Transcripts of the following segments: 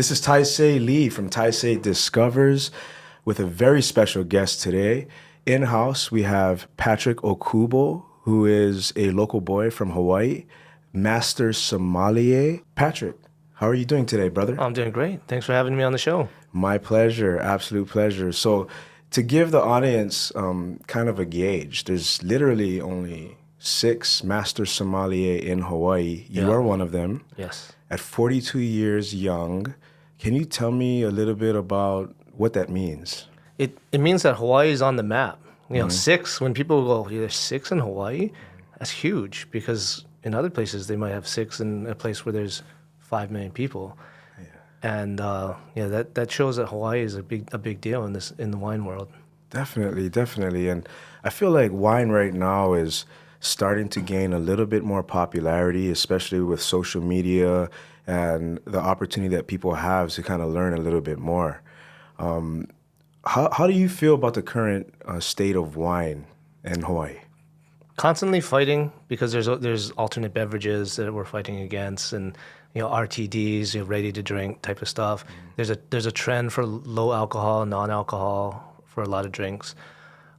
This is Taisei Lee from Taisei Discovers with a very special guest today. In-house, we have Patrick Okubo, who is a local boy from Hawaii, master sommelier. Patrick, how are you doing today, brother? I'm doing great. Thanks for having me on the show. My pleasure, absolute pleasure. So to give the audience kind of a gauge, there's literally only 6 master sommelier in Hawaii. You are one of them. Yes. At 42 years young, can you tell me a little bit about what that means? It means that Hawaii is on the map. 6, when people go, there's 6 in Hawaii, that's huge because in other places they might have 6 in a place where there's 5 million people. And that shows that Hawaii is a big deal in the wine world. Definitely. And I feel like wine right now is starting to gain a little bit more popularity, especially with social media and the opportunity that people have to kind of learn a little bit more. How do you feel about the current state of wine in Hawaii? Constantly fighting because there's alternate beverages that we're fighting against, and RTDs, ready to drink type of stuff. There's a trend for low alcohol, non-alcohol for a lot of drinks.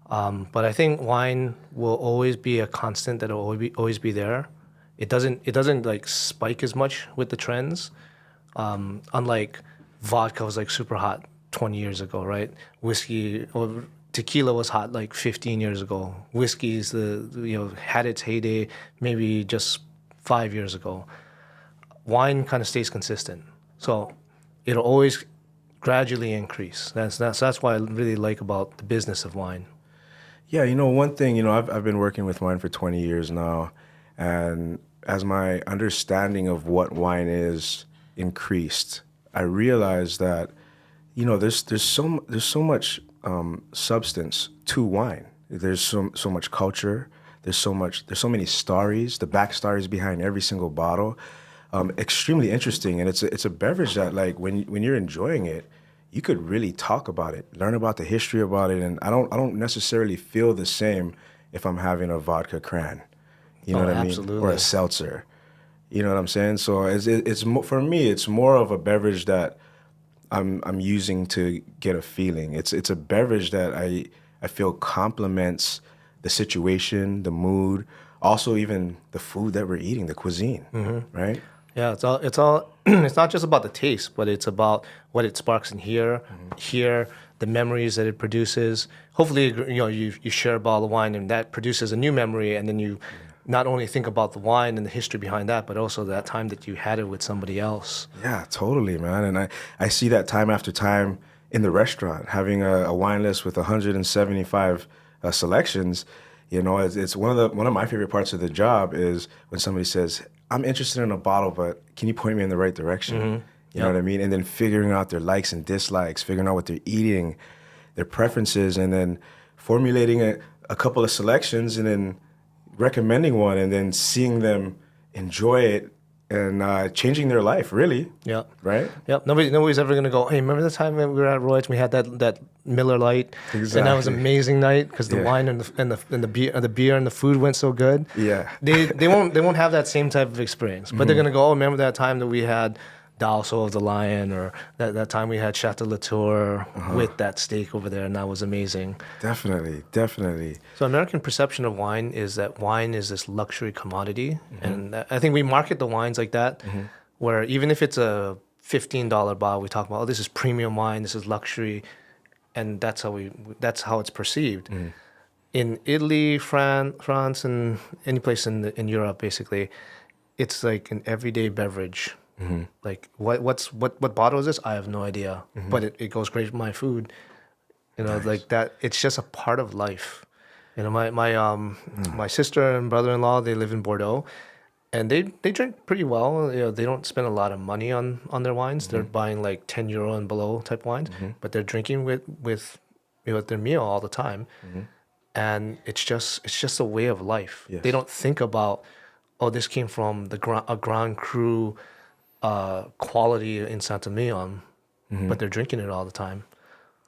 But I think wine will always be a constant that will always be there. It doesn't like spike as much with the trends. Unlike vodka was like super hot 20 years ago, right? Whiskey or tequila was hot like 15 years ago. Whiskey's had its heyday maybe just 5 years ago. Wine kind of stays consistent, so it'll always gradually increase. That's what I really like about the business of wine. Yeah, one thing, I've been working with wine for 20 years now, and as my understanding of what wine is increased, I realized that, there's so much substance to wine. There's so much culture. There's so many stories, the backstories behind every single bottle. Extremely interesting, and it's a beverage that, like, when you're enjoying it, you could really talk about it, learn about the history about it, and I don't necessarily feel the same if I'm having a vodka cran, you know what I mean, absolutely. or a seltzer, you know what I'm saying. So it's for me, it's more of a beverage that I'm using to get a feeling. It's a beverage that I feel complements the situation, the mood, also even the food that we're eating, the cuisine, right? Yeah, it's all it's not just about the taste, but it's about what it sparks in here, the memories that it produces. Hopefully, you share a bottle of wine and that produces a new memory, and then you not only think about the wine and the history behind that, but also that time that you had it with somebody else. Yeah, totally, man. And I see that time after time in the restaurant, having a wine list with 175 selections. It's one of my favorite parts of the job is when somebody says, I'm interested in a bottle, but can you point me in the right direction? You know what I mean? And then figuring out their likes and dislikes, figuring out what they're eating, their preferences, and then formulating a couple of selections and then recommending one and then seeing them enjoy it and changing their life, really. Yeah. Right? Yep. Nobody's ever gonna go, hey, remember the time when we were at Roy's and we had that Miller Lite? Exactly. And that was an amazing night because the wine and the beer and the food went so good. Yeah. They won't have that same type of experience. But they're gonna go, oh, remember that time that we had Dalso of the Lion, or that time we had Chateau Latour with that steak over there, and that was amazing. Definitely. So American perception of wine is that wine is this luxury commodity, and I think we market the wines like that, where even if it's a $15 bottle, we talk about, oh, this is premium wine, this is luxury, and that's how it's perceived. In Italy, France, and any place in Europe, basically, it's like an everyday beverage. Like what bottle is this? I have no idea, but it goes great with my food. Nice. Like that. It's just a part of life. My sister and brother-in-law, they live in Bordeaux, and they drink pretty well. They don't spend a lot of money on their wines. They're buying like €10 and below type wines, but they're drinking with their meal all the time, and it's just a way of life. Yes. They don't think about, oh, this came from a Grand Cru quality in Saint-Emilion, but they're drinking it all the time.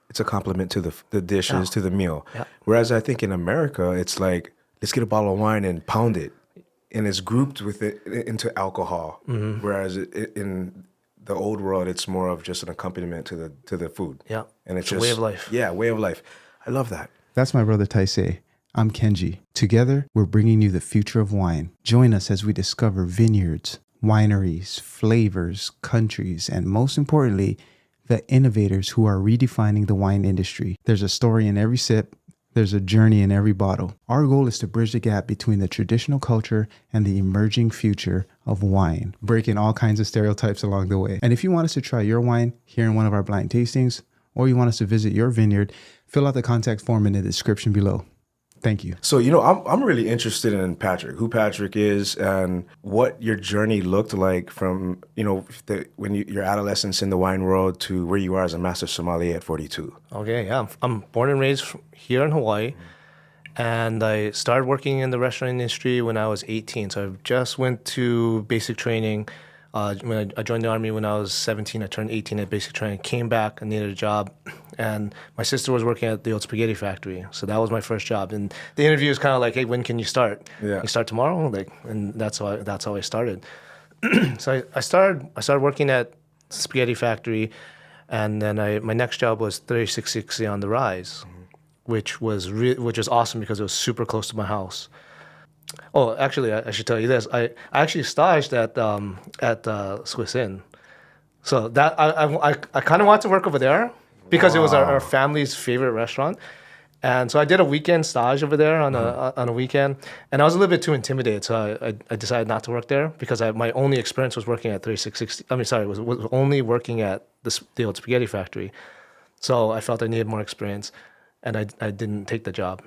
It's a compliment to the dishes, to the meal. Yeah. Whereas I think in America, it's like, let's get a bottle of wine and pound it. And it's grouped with it into alcohol. Whereas in the old world, it's more of just an accompaniment to the food. Yeah. And it's a just way of life. Yeah, way of life. I love that. That's my brother Taisei. I'm Kenji. Together, we're bringing you the future of wine. Join us as we discover vineyards, wineries, flavors, countries, and most importantly, the innovators who are redefining the wine industry. There's a story in every sip. There's a journey in every bottle. Our goal is to bridge the gap between the traditional culture and the emerging future of wine, breaking all kinds of stereotypes along the way. And if you want us to try your wine here in one of our blind tastings, or you want us to visit your vineyard, fill out the contact form in the description below. Thank you. So, I'm really interested in Patrick, who Patrick is, and what your journey looked like from, your adolescence in the wine world to where you are as a master sommelier at 42. Okay, yeah. I'm born and raised here in Hawaii, and I started working in the restaurant industry when I was 18. So I just went to basic training. When I joined the Army when I was 17, I turned 18 at basic training, came back, I needed a job, and my sister was working at the old spaghetti factory, so that was my first job. And the interview was kind of like, hey, when can you start? Yeah. You start tomorrow? And that's how I started. So I started working at the spaghetti factory, and then my next job was 3660 on the Rise, which was awesome because it was super close to my house. Oh, actually, I should tell you this. I actually staged at Swiss Inn, so that I kind of wanted to work over there because it was our family's favorite restaurant, and so I did a weekend stage over there on a weekend, and I was a little bit too intimidated, so I decided not to work there because my only experience was working at 3660. I mean, sorry, was only working at the old spaghetti factory, so I felt I needed more experience, and I didn't take the job.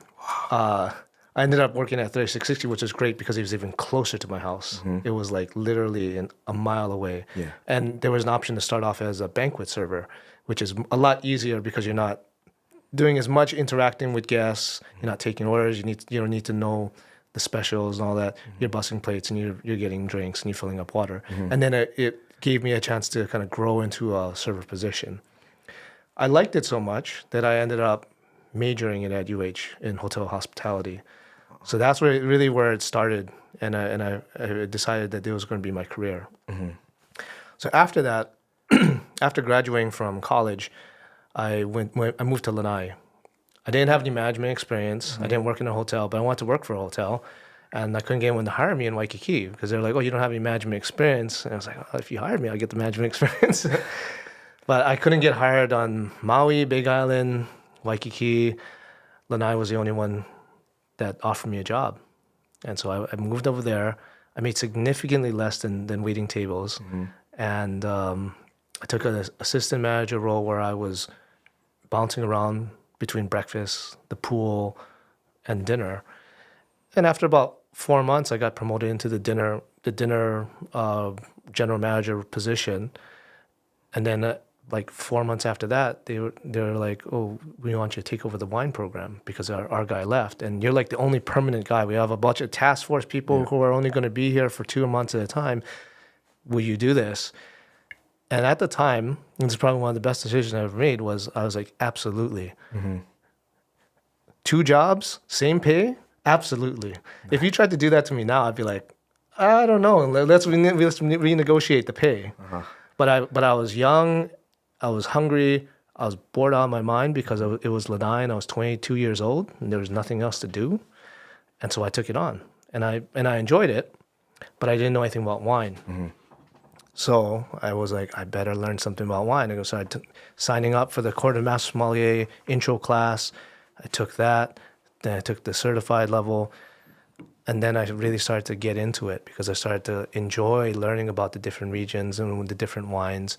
I ended up working at 3660, which was great because it was even closer to my house. It was like literally a mile away. Yeah. And there was an option to start off as a banquet server, which is a lot easier because you're not doing as much interacting with guests. You're not taking orders. You don't need to know the specials and all that. You're bussing plates and you're getting drinks and you're filling up water. And then it gave me a chance to kind of grow into a server position. I liked it so much that I ended up majoring it at UH in hotel hospitality. So that's where it started, and I decided that it was going to be my career. So after that, after graduating from college, I moved to Lanai. I didn't have any management experience. I didn't work in a hotel, but I wanted to work for a hotel, and I couldn't get anyone to hire me in Waikiki because they're like, "Oh, you don't have any management experience." And I was like, "Oh, if you hired me, I'll get the management experience." But I couldn't get hired on Maui, Big Island, Waikiki. Lanai was the only one that offered me a job. And so I moved over there. I made significantly less than waiting tables. And I took an assistant manager role where I was bouncing around between breakfast, the pool, and dinner. And after about 4 months, I got promoted into the dinner general manager position. And then like 4 months after that, they were like, "Oh, we want you to take over the wine program because our guy left, and you're like the only permanent guy. We have a bunch of task force people who are only going to be here for 2 months at a time. Will you do this?" And at the time, and this is probably one of the best decisions I ever made, I was like, absolutely. 2 jobs, same pay, absolutely. If you tried to do that to me now, I'd be like, I don't know. Let's renegotiate the pay. But I was young. I was hungry. I was bored out of my mind because it was Lanai and I was 22 years old and there was nothing else to do. And so I took it on and I enjoyed it, but I didn't know anything about wine. So I was like, I better learn something about wine. And so I started signing up for the Court of Master Sommelier intro class. I took that. Then I took the certified level. And then I really started to get into it because I started to enjoy learning about the different regions and the different wines.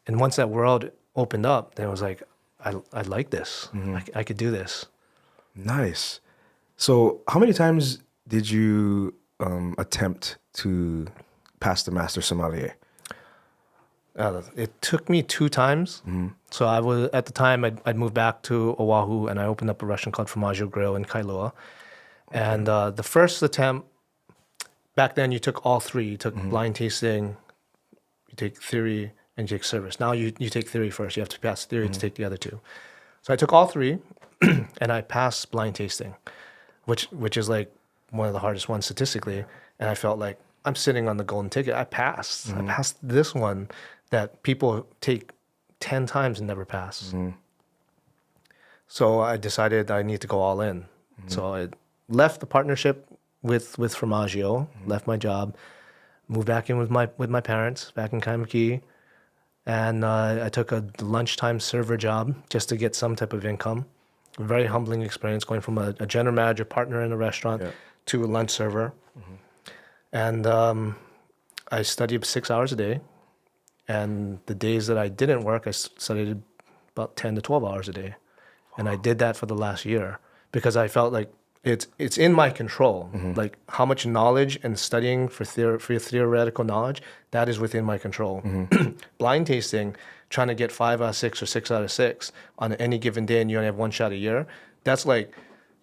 And once that world opened up, then I was like, I like this. I could do this. Nice. So how many times did you attempt to pass the master sommelier? It took me 2 times. So I was at the time I'd moved back to Oahu and I opened up a restaurant called Formaggio Grill in Kailua. And the first attempt, back then you took all 3. You took blind tasting, you take theory, and you take service. Now you take theory first. You have to pass theory to take the other 2. So I took all 3, and I passed blind tasting, which is like one of the hardest ones statistically. And I felt like I'm sitting on the golden ticket. I passed. I passed this one. that people take 10 times and never pass. So I decided I need to go all in. So I left the partnership with Formaggio, left my job, moved back in with my parents back in Kaimaki, and I took a lunchtime server job just to get some type of income. A very humbling experience going from a general manager partner in a restaurant to a lunch server. And I studied 6 hours a day. And the days that I didn't work, I studied about 10 to 12 hours a day. And I did that for the last year because I felt like it's in my control. Like how much knowledge and studying for theoretical knowledge, that is within my control. Blind tasting, trying to get 5 out of 6 or 6 out of 6 on any given day, and you only have one shot a year. That's like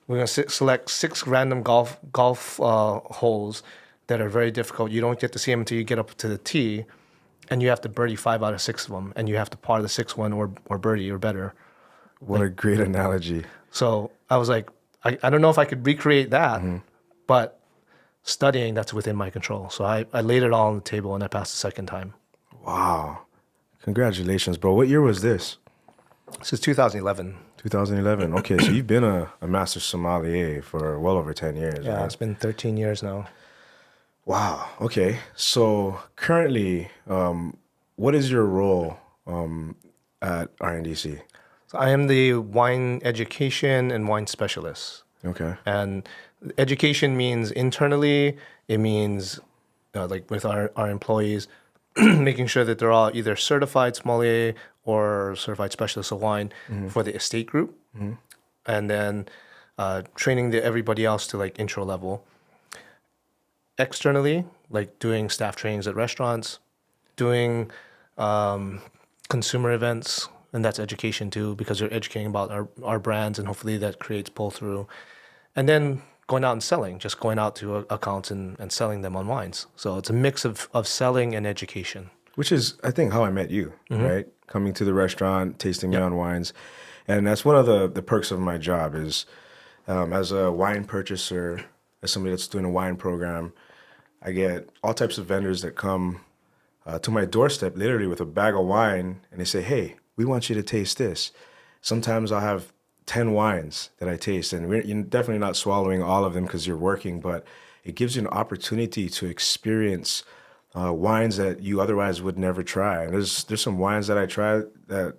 we're gonna select 6 random golf holes that are very difficult. You don't get to see them until you get up to the tee, and you have to birdie 5 out of 6 of them, and you have to par the 6th one or birdie or better. What a great analogy. So I was like, I don't know if I could recreate that, but studying, that's within my control. So I laid it all on the table and I passed the second time. Wow. Congratulations, bro. What year was this? This is 2011. 2011. Okay, so you've been a master sommelier for well over 10 years. Yeah, right? it's been 13 years now. Wow. Okay. So currently, what is your role at RNDC? So I am the wine education and wine specialist. Okay. And education means internally, it means like with our employees, making sure that they're all either certified sommelier or certified specialist of wine for the estate group. And then training everybody else to like intro level. Externally, like doing staff trainings at restaurants, doing consumer events, and that's education too, because you're educating about our brands, and hopefully that creates pull through. And then going out and selling, just going out to accounts and selling them on wines. So it's a mix of selling and education. Which is, I think, how I met you, right? Coming to the restaurant, tasting me on wines. And that's one of the perks of my job is as a wine purchaser, as somebody that's doing a wine program, I get all types of vendors that come to my doorstep literally with a bag of wine, and they say, hey, we want you to taste this. Sometimes I'll have 10 wines that I taste, and you're definitely not swallowing all of them because you're working, but it gives you an opportunity to experience wines that you otherwise would never try. And there's some wines that I tried that,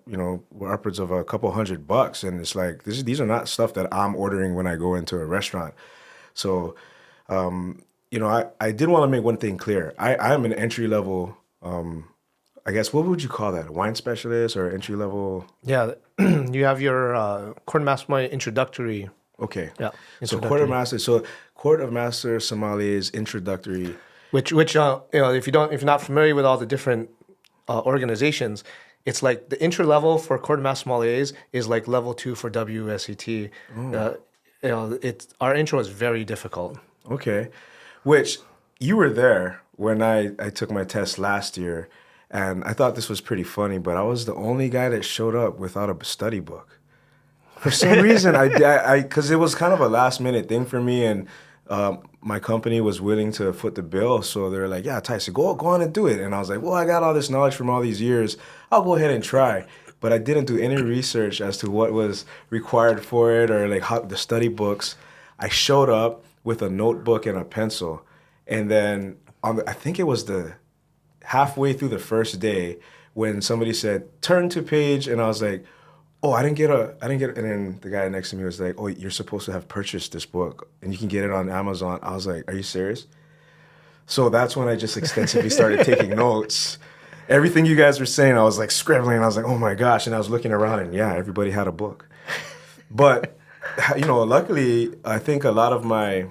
were upwards of a couple $100, and it's like, these are not stuff that I'm ordering when I go into a restaurant. So, I did want to make one thing clear. I am an entry-level, I guess, what would you call that? A wine specialist or entry-level? Yeah, you have your quartermaster introductory. Okay. Yeah. So Court of Master Sommeliers introductory. Which if you're not familiar with all the different organizations, it's like the intro level for Court of Master Sommeliers is like level 2 for WSET. Our intro is very difficult. Okay. Which you were there when I took my test last year. And I thought this was pretty funny, but I was the only guy that showed up without a study book. For some reason, because it was kind of a last minute thing for me, and my company was willing to foot the bill. So they were like, yeah, Taisei, go on and do it. And I was like, well, I got all this knowledge from all these years. I'll go ahead and try. But I didn't do any research as to what was required for it or like how the study books. I showed up with a notebook and a pencil. And then I think it was halfway through the first day when somebody said, turn to page, and I was like, oh, I didn't get and then the guy next to me was like, oh, you're supposed to have purchased this book and you can get it on Amazon. I was like, are you serious? So that's when I just extensively started taking notes. Everything you guys were saying, I was like scribbling, and I was like, oh my gosh, and I was looking around, and yeah, everybody had a book. But, luckily, I think a lot of my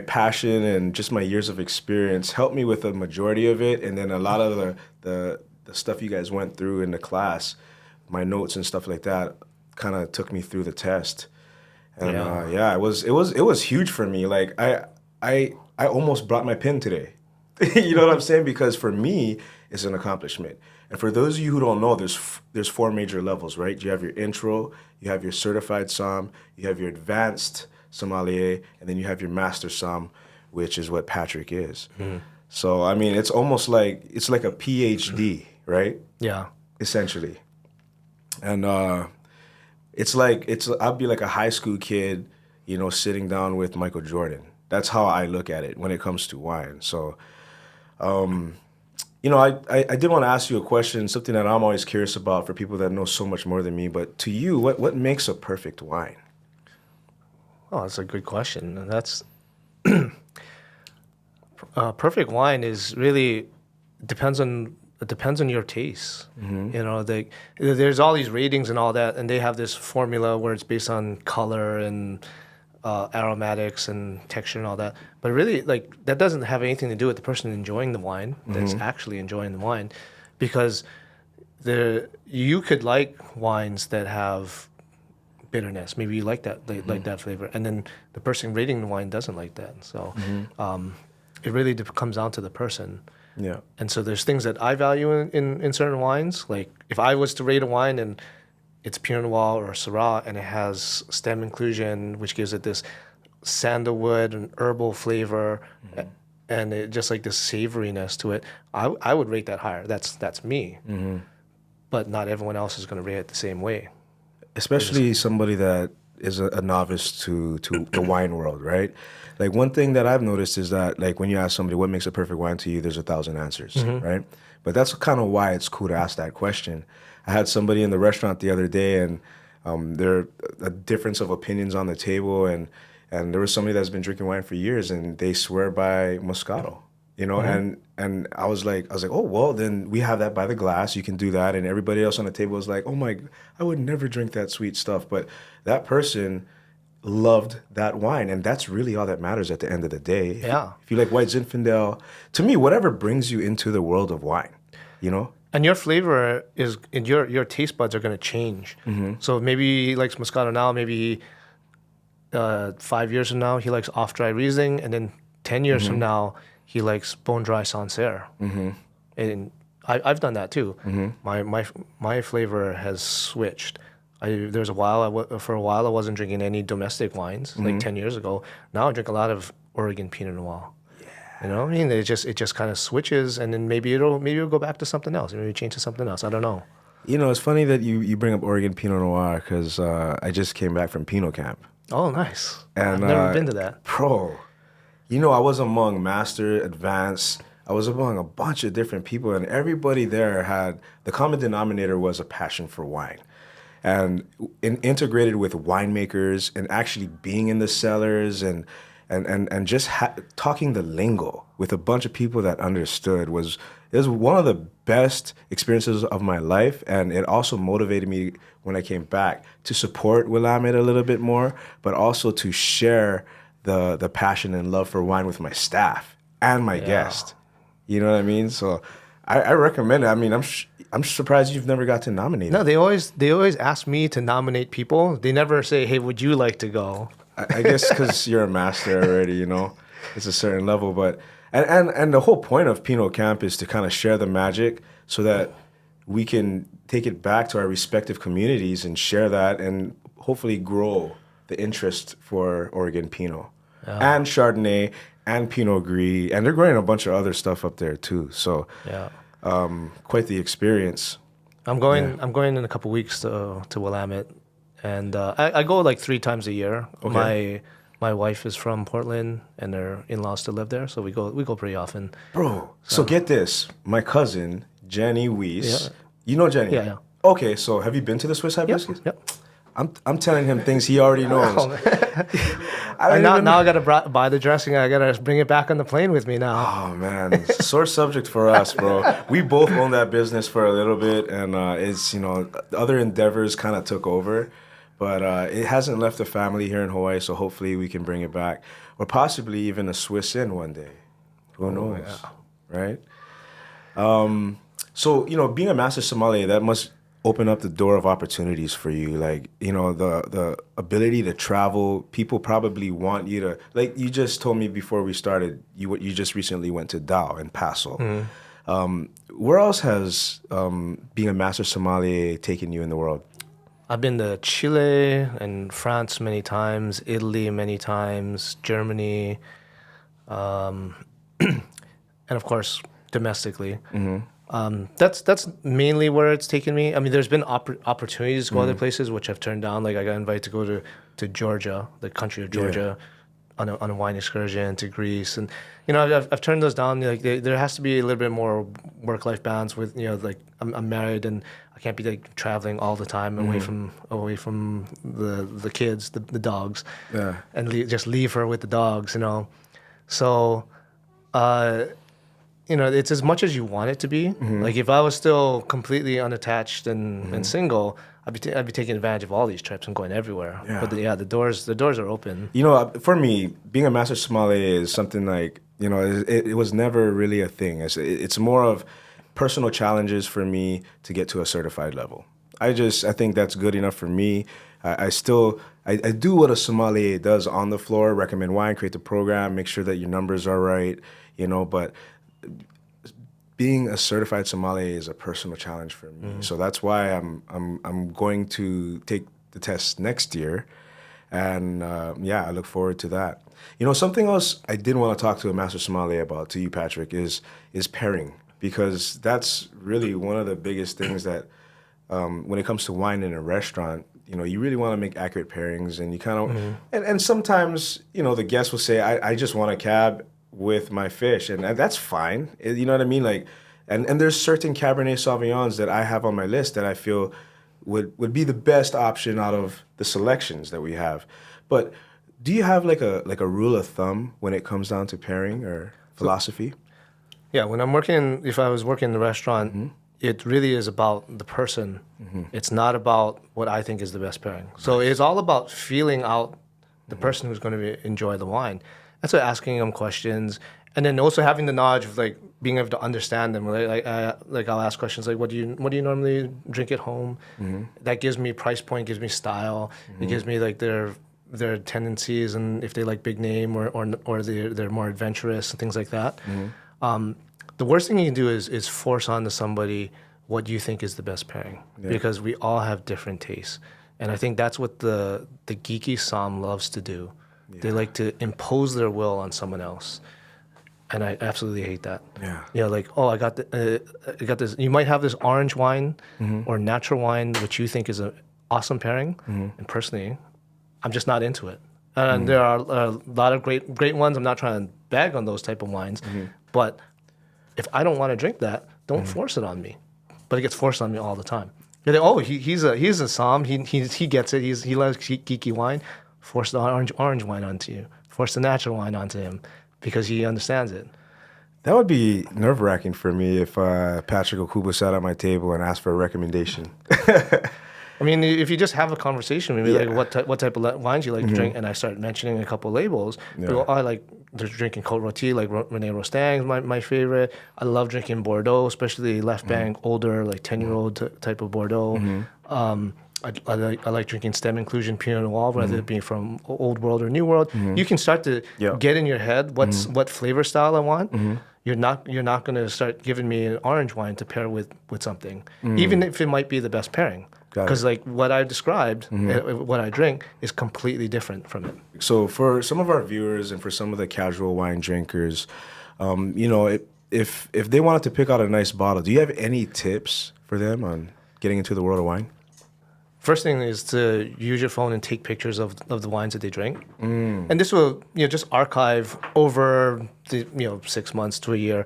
passion and just my years of experience helped me with the majority of it, and then a lot of the stuff you guys went through in the class, my notes and stuff like that, kind of took me through the test. And it was huge for me. Like I almost brought my pen today. You know what I'm saying? Because for me, it's an accomplishment. And for those of you who don't know, there's 4 major levels, right? You have your intro, you have your certified somm, you have your advanced sommelier, and then you have your master somm, which is what Patrick is. So I mean, it's almost like a PhD, right? Yeah. Essentially. And I'll be like a high school kid, you know, sitting down with Michael Jordan. That's how I look at it when it comes to wine. So, you know, I did want to ask you a question, something that I'm always curious about for people that know so much more than me. But to you, what makes a perfect wine? Oh, that's a good question. And that's perfect wine is really depends on it depends on your taste. You know, there's all these ratings and all that, and they have this formula where it's based on color and aromatics and texture and all that. But really, like that doesn't have anything to do with the person enjoying the wine that's actually enjoying the wine, because you could like wines that have bitterness. Maybe you like that, like that flavor, and then the person rating the wine doesn't like that. So it really comes down to the person. Yeah. And so there's things that I value in certain wines. Like if I was to rate a wine and it's Pinot Noir or Syrah and it has stem inclusion, which gives it this sandalwood and herbal flavor, and it just like this savoriness to it, I would rate that higher. That's me. But not everyone else is going to rate it the same way. Especially somebody that is a novice to the wine world, right? Like one thing that I've noticed is that like when you ask somebody what makes a perfect wine to you, there's 1,000 answers, right? But that's kind of why it's cool to ask that question. I had somebody in the restaurant the other day, and there a difference of opinions on the table, and there was somebody that's been drinking wine for years, and they swear by Moscato, you know, and I was like, oh well, then we have that by the glass. You can do that, and everybody else on the table was like, oh my, I would never drink that sweet stuff, but that person loved that wine, and that's really all that matters at the end of the day. Yeah. If you like White Zinfandel, to me, whatever brings you into the world of wine, you know. And your flavor is, and your taste buds are going to change. So maybe he likes Moscato now, maybe 5 years from now he likes off-dry Riesling, and then 10 years from now he likes bone-dry Sancerre. And I've done that too. My flavor has switched. There's a while for a while I wasn't drinking any domestic wines, like 10 years ago. Now I drink a lot of Oregon Pinot Noir. You know what I mean? It just kind of switches, and then maybe it'll go back to something else. Maybe change to something else. I don't know. You know, it's funny that you bring up Oregon Pinot Noir because I just came back from Pinot Camp. Oh, nice. And I've never been to that. Bro, you know, I was among master, advanced. I was among a bunch of different people, and everybody there had the common denominator was a passion for wine. And integrated with winemakers and actually being in the cellars and just talking the lingo with a bunch of people that understood was one of the best experiences of my life. And it also motivated me when I came back to support Willamette a little bit more, but also to share the passion and love for wine with my staff and my guests. You know what I mean? So I recommend it. I mean, I'm surprised you've never got to nominate. No, they always ask me to nominate people. They never say, "Hey, would you like to go?" I guess because you're a master already, you know, it's a certain level. But and the whole point of Pinot Camp is to kind of share the magic so that we can take it back to our respective communities and share that and hopefully grow the interest for Oregon Pinot and Chardonnay and Pinot Gris, and they're growing a bunch of other stuff up there too. So quite the experience. I'm going in a couple weeks to Willamette, and I go like 3 times a year. Okay. My wife is from Portland, and their in-laws still live there, so we go pretty often. Bro, so get this. My cousin, Jenny Weiss. Yeah. You know Jenny? Yeah. Okay, so have you been to the Swiss Hibiscus? Yep. I'm telling him things he already knows. Now I gotta buy the dressing. I gotta bring it back on the plane with me now. Oh man, sore subject for us, bro. We both own that business for a little bit, and it's other endeavors kind of took over, but it hasn't left the family here in Hawaii. So hopefully we can bring it back, or possibly even a Swiss Inn one day. Who knows, right? So being a master sommelier, that must open up the door of opportunities for you. Like, the ability to travel. People probably want you to, like you just told me before we started, you just recently went to Dao and Paso. Where else has being a master sommelier taken you in the world? I've been to Chile and France many times, Italy many times, Germany, and of course domestically. That's mainly where it's taken me. I mean, there's been opportunities to go other places, which I've turned down. Like I got invited to go to Georgia, the country of Georgia, on a wine excursion to Greece, and I've turned those down. Like there has to be a little bit more work-life balance with like I'm married and I can't be like traveling all the time away from the kids, the dogs, and just leave her with the dogs. So. It's as much as you want it to be. Like if I was still completely unattached and single, I'd be taking advantage of all these trips and going everywhere. Yeah. But the doors are open. For me, being a master sommelier is something like, it was never really a thing. It's more of personal challenges for me to get to a certified level. I think that's good enough for me. I do what a sommelier does on the floor, recommend wine, create the program, make sure that your numbers are right, but being a certified sommelier is a personal challenge for me. So that's why I'm going to take the test next year, and I look forward to that. Something else I did want to talk to a master sommelier about, to you, Patrick, is pairing, because that's really one of the biggest things that when it comes to wine in a restaurant, you really want to make accurate pairings, and you kind of and sometimes the guest will say, I just want a cab with my fish, and that's fine. You know what I mean? Like, and there's certain Cabernet Sauvignons that I have on my list that I feel would be the best option out of the selections that we have. But do you have like a rule of thumb when it comes down to pairing or philosophy? Yeah, if I was working in the restaurant, it really is about the person. It's not about what I think is the best pairing. So it's all about feeling out the person who's going to enjoy the wine. And so asking them questions, and then also having the knowledge of like being able to understand them. Like I'll ask questions like, what do you normally drink at home? That gives me price point, gives me style. It gives me like their tendencies, and if they like big name or they're more adventurous and things like that. The worst thing you can do is force onto somebody what you think is the best pairing, because we all have different tastes, and I think that's what the geeky som loves to do. They like to impose their will on someone else, and I absolutely hate that. Like, oh, I got this. You might have this orange wine or natural wine, which you think is an awesome pairing, and personally, I'm just not into it. And there are a lot of great ones. I'm not trying to bag on those type of wines, but if I don't want to drink that, don't force it on me. But it gets forced on me all the time. You're like, oh, he's a som. He gets it. He loves geeky wine. Force the orange wine onto you. Force the natural wine onto him because he understands it. That would be nerve-wracking for me if Patrick Okubo sat at my table and asked for a recommendation. I mean, if you just have a conversation with me, like what type of wines you like to drink, and I start mentioning a couple labels, I like drinking Côte Rôtie, like René Rostaing is my favorite. I love drinking Bordeaux, especially left bank, older, like 10-year-old type of Bordeaux. I like drinking stem inclusion Pinot Noir, whether it be from Old World or New World. You can start to get in your head what flavor style I want. You're not going to start giving me an orange wine to pair with something, even if it might be the best pairing. Because like what I described, what I drink is completely different from it. So for some of our viewers and for some of the casual wine drinkers, if they wanted to pick out a nice bottle, do you have any tips for them on getting into the world of wine? First thing is to use your phone and take pictures of the wines that they drink. And this will just archive over the 6 months to a year.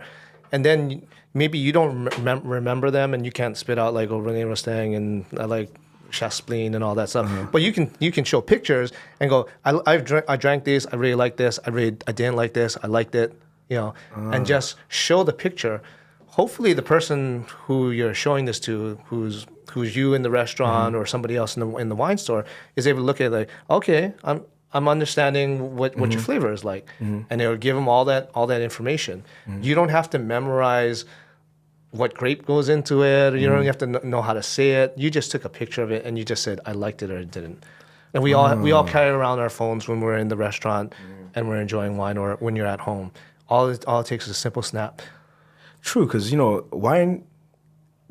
And then maybe you don't remember them and you can't spit out like, oh, René Rostaing and I like Chaspleen and all that stuff. But you can show pictures and go, I drank these, I really like this, I didn't like this, I liked it, and just show the picture. Hopefully the person who you're showing this to, who's you in the restaurant or somebody else in the wine store, is able to look at it like, okay, I'm understanding what your flavor is like, and it'll give them all that information. You don't have to memorize what grape goes into it. Or you don't have to know how to say it. You just took a picture of it and you just said, I liked it or I didn't. And we all carry around our phones when we're in the restaurant and we're enjoying wine, or when you're at home. All it takes is a simple snap. True, because wine.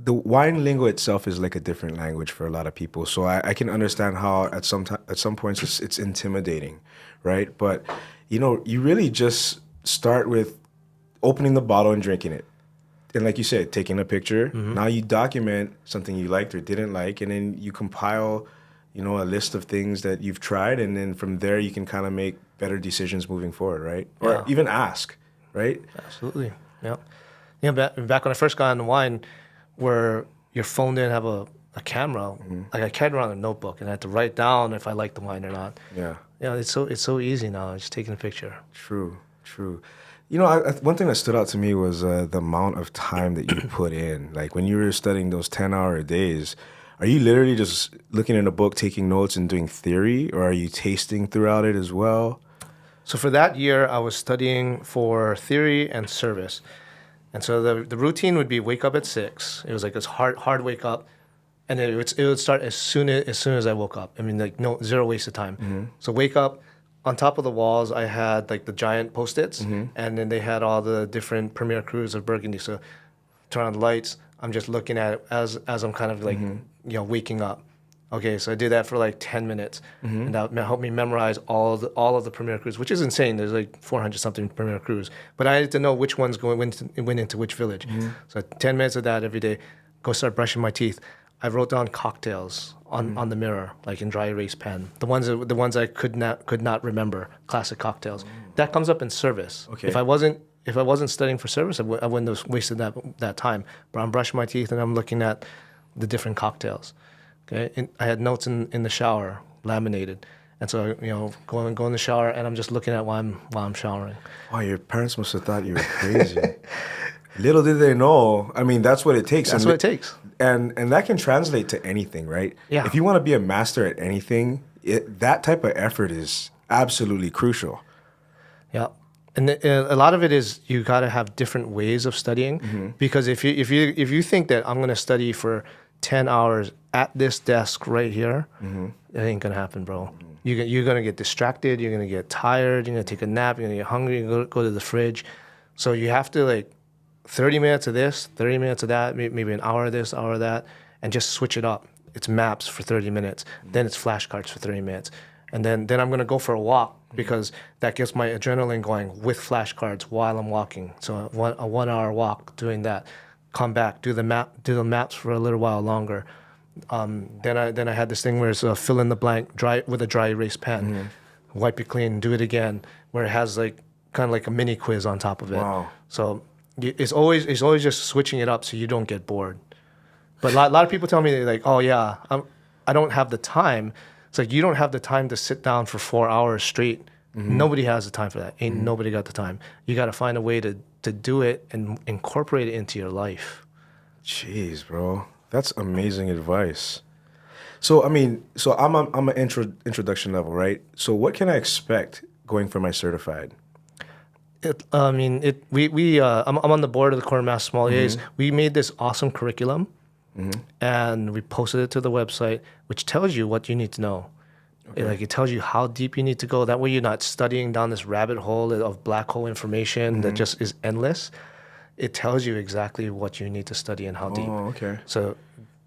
The wine lingo itself is like a different language for a lot of people. So I can understand how at some points it's intimidating, right? But, you really just start with opening the bottle and drinking it. and like you said, taking a picture. Now you document something you liked or didn't like, and then you compile, a list of things that you've tried, and then from there you can kind of make better decisions moving forward, right? Or Yeah. even ask, right? Absolutely. Yeah. Back when I first got into wine, where your phone didn't have a camera, like I carried around a notebook and I had to write down if I liked the wine or not. Yeah. It's so easy now. Just taking a picture. True. One thing that stood out to me was the amount of time that you put in. Like when you were studying those 10-hour days, are you literally just looking in a book, taking notes and doing theory, or are you tasting throughout it as well? So for that year, I was studying for theory and service. And so the routine would be wake up at 6. It was like this hard wake up. And it would start as soon as I woke up. I mean, like zero waste of time. So wake up. On top of the walls, I had like the giant Post-its, and then they had all the different Premier Crus of Burgundy. So turn on the lights. I'm just looking at it as I'm kind of like waking up. Okay, so I did that for like 10 minutes, and that helped me memorize all of the Premier Crus, which is insane. There's like 400 something Premier Crus, but I had to know which ones went into which village. So 10 minutes of that every day. Go start brushing my teeth. I wrote down cocktails on the mirror, like in dry erase pen. The ones I could not remember, classic cocktails. That comes up in service. Okay. If I wasn't studying for service, I wouldn't have wasted that time. But I'm brushing my teeth and I'm looking at the different cocktails. Okay, and I had notes in the shower, laminated, and so go in the shower and I'm just looking at while I'm showering. Oh, your parents must have thought you were crazy. Little did they know. I mean, that's what it takes. That's what it takes. And that can translate to anything, right? Yeah. If you want to be a master at anything, that type of effort is absolutely crucial. Yeah, and a lot of it is you got to have different ways of studying, because if you think that I'm going to study for 10 hours at this desk right here, it ain't gonna happen, bro. You're gonna get distracted. You're gonna get tired. You're gonna take a nap. You're gonna get hungry. You're gonna go to the fridge. So you have to like 30 minutes of this, 30 minutes of that, maybe an hour of this, hour of that, and just switch it up. It's maps for 30 minutes. Then it's flashcards for 30 minutes. And then I'm going to go for a walk, because that gets my adrenaline going with flashcards while I'm walking. So a 1 hour walk doing that. Come back, do the maps for a little while longer. Then I had this thing where it's fill in the blank with a dry erase pen. Wipe it clean, do it again, where it has like kind of like a mini quiz on top of it. Wow. So it's always just switching it up so you don't get bored. But a lot of people tell me, they're like, oh yeah, I don't have the time. It's like, you don't have the time to sit down for 4 hours straight. Nobody has the time for that. Ain't nobody got the time. You got to find a way to do it and incorporate it into your life. Jeez, bro. That's amazing advice. So, I mean, I'm an introduction level, right? So what can I expect going for my certified? I'm on the board of the Corps of Master Sommeliers. We made this awesome curriculum, and we posted it to the website, which tells you what you need to know. Okay. It tells you how deep you need to go. That way you're not studying down this rabbit hole of black hole information that just is endless. It tells you exactly what you need to study and how deep. Oh, okay. So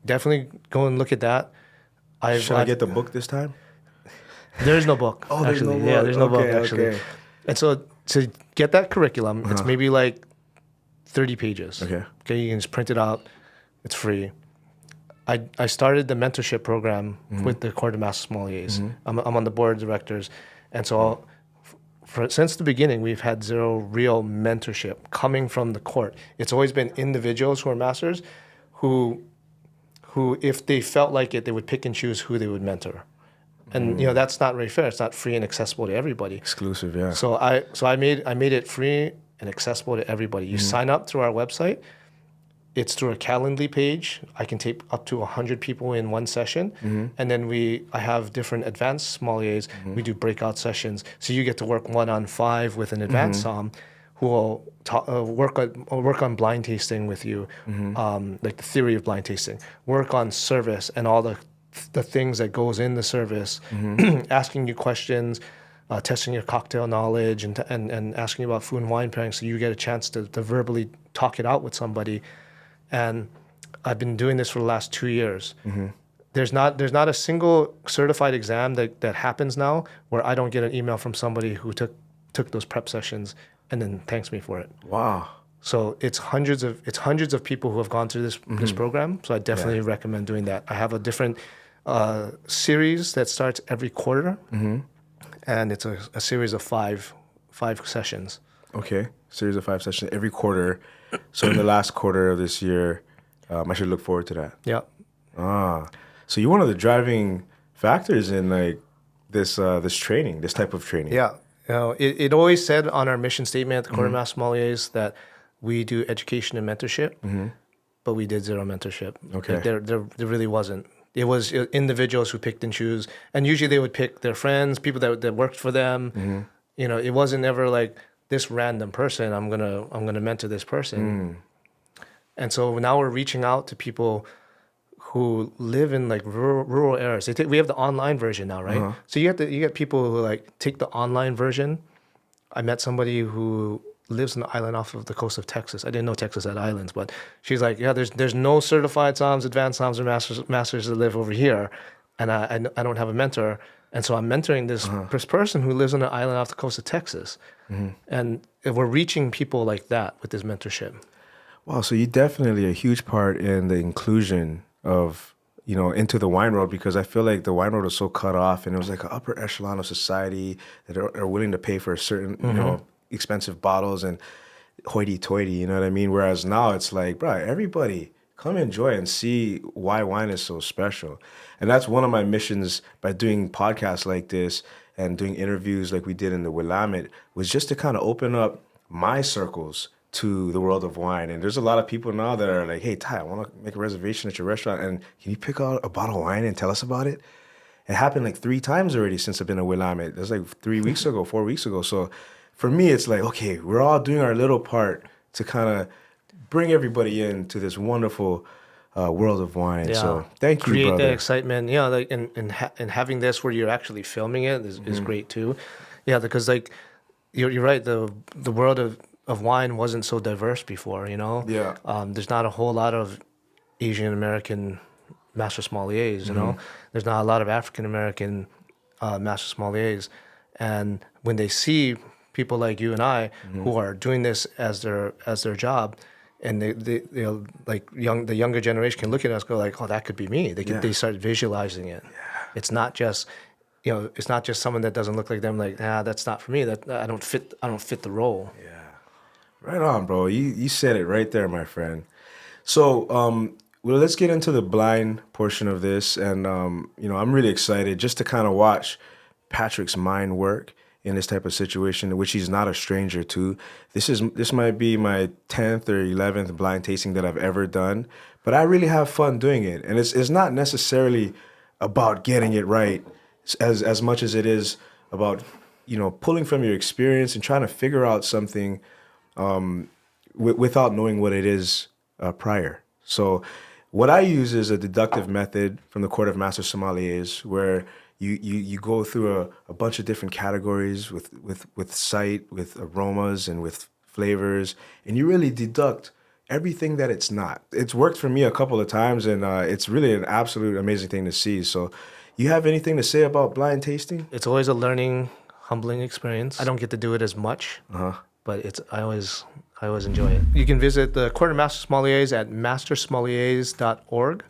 definitely go and look at that. Should I get the book this time? There is no book. Oh, actually. there's no book. Yeah, there's no book, actually. Okay. And so to get that curriculum, it's maybe like 30 pages. Okay. You can just print it out. It's free. I started the mentorship program with the Corps of Master Sommeliers. I'm on the board of directors. And so since the beginning, we've had zero real mentorship coming from the court. It's always been individuals who are masters who if they felt like it, they would pick and choose who they would mentor. And that's not very fair. It's not free and accessible to everybody. Exclusive, yeah. So I made it free and accessible to everybody. You sign up through our website. It's through a Calendly page. I can take up to 100 people in one session. And then I have different advanced sommeliers. We do breakout sessions. So you get to work 1-on-5 with an advanced som who will work on blind tasting with you, like the theory of blind tasting, work on service and all the things that goes in the service, asking you questions, testing your cocktail knowledge, and asking you about food and wine pairing, so you get a chance to verbally talk it out with somebody. And I've been doing this for the last 2 years. There's not a single certified exam that happens now where I don't get an email from somebody who took those prep sessions and then thanks me for it. Wow. So it's hundreds of people who have gone through this program. So I definitely recommend doing that. I have a different series that starts every quarter, and it's a series of five sessions. Okay, series of 5 sessions every quarter. So in the last quarter of this year, I should look forward to that. Yeah. So you're one of the driving factors in like this training, this type of training. Yeah. You know, it always said on our mission statement at the Quarter Master Sommeliers that we do education and mentorship, but we did zero mentorship. Okay. Like there really wasn't. It was individuals who picked and choose, and usually they would pick their friends, people that worked for them. You know, it wasn't ever like this random person. I'm gonna mentor this person. And so now we're reaching out to people who live in like rural areas. We have the online version now, right? So you get people who like take the online version. I met somebody who lives on the island off of the coast of Texas. I didn't know Texas had islands, but she's like, yeah, there's no certified somms, advanced somms, or masters that live over here, and I don't have a mentor, and so I'm mentoring this person who lives on an island off the coast of Texas, and we're reaching people like that with this mentorship. Wow, so you definitely a huge part in the inclusion of, you know, into the wine world, because I feel like the wine world was so cut off, and it was like an upper echelon of society that are willing to pay for a certain, you know, expensive bottles and hoity-toity, you know what I mean? Whereas now it's like, bro, everybody come enjoy and see why wine is so special. And that's one of my missions by doing podcasts like this and doing interviews like we did in the Willamette, was just to kind of open up my circles to the world of wine. And there's a lot of people now that are like, hey, Ty, I want to make a reservation at your restaurant, and can you pick out a bottle of wine and tell us about it? It happened like 3 times already since I've been in Willamette. It was like 3 weeks ago, 4 weeks ago. So for me, it's like, okay, we're all doing our little part to kind of bring everybody into this wonderful world of wine. Yeah. So thank you, Create brother. that excitement. Yeah, like and having this where you're actually filming it is great too. Yeah, because like you're right. The world of wine wasn't so diverse before. You know. Yeah. There's not a whole lot of Asian American master sommeliers. You know. There's not a lot of African American master sommeliers, and when they see people like you and I who are doing this as their job, and they like the younger generation can look at us and go like, oh, that could be me. They start visualizing it. It's not just, you know, it's not just someone that doesn't look like them. Like, that's not for me. That I don't fit the role. Yeah. Right on, bro. You said it right there, my friend. So, well, let's get into the blind portion of this. And, you know, I'm really excited just to kind of watch Patrick's mind work in this type of situation, which he's not a stranger to. This might be my 10th or 11th blind tasting that I've ever done, but I really have fun doing it. And it's not necessarily about getting it right as much as it is about, you know, pulling from your experience and trying to figure out something without knowing what it is prior. So what I use is a deductive method from the Court of Master Sommeliers, where you go through a bunch of different categories with sight, with aromas, and with flavors, and you really deduct everything that it's not. It's worked for me a couple of times, and it's really an absolute amazing thing to see. So you have anything to say about blind tasting? It's always a learning, humbling experience. I don't get to do it as much, but I always enjoy it. You can visit the Court of Master Sommeliers at mastersommeliers.org.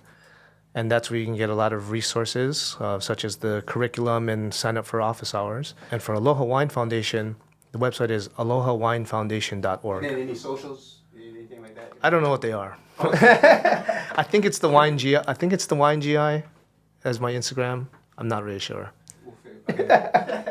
And that's where you can get a lot of resources, such as the curriculum and sign up for office hours. And for Aloha Wine Foundation, the website is alohawinefoundation.org. And then any socials, anything like that? I don't know what they are. I think it's the Wine GI. I think it's the Wine GI as my Instagram. I'm not really sure. Okay.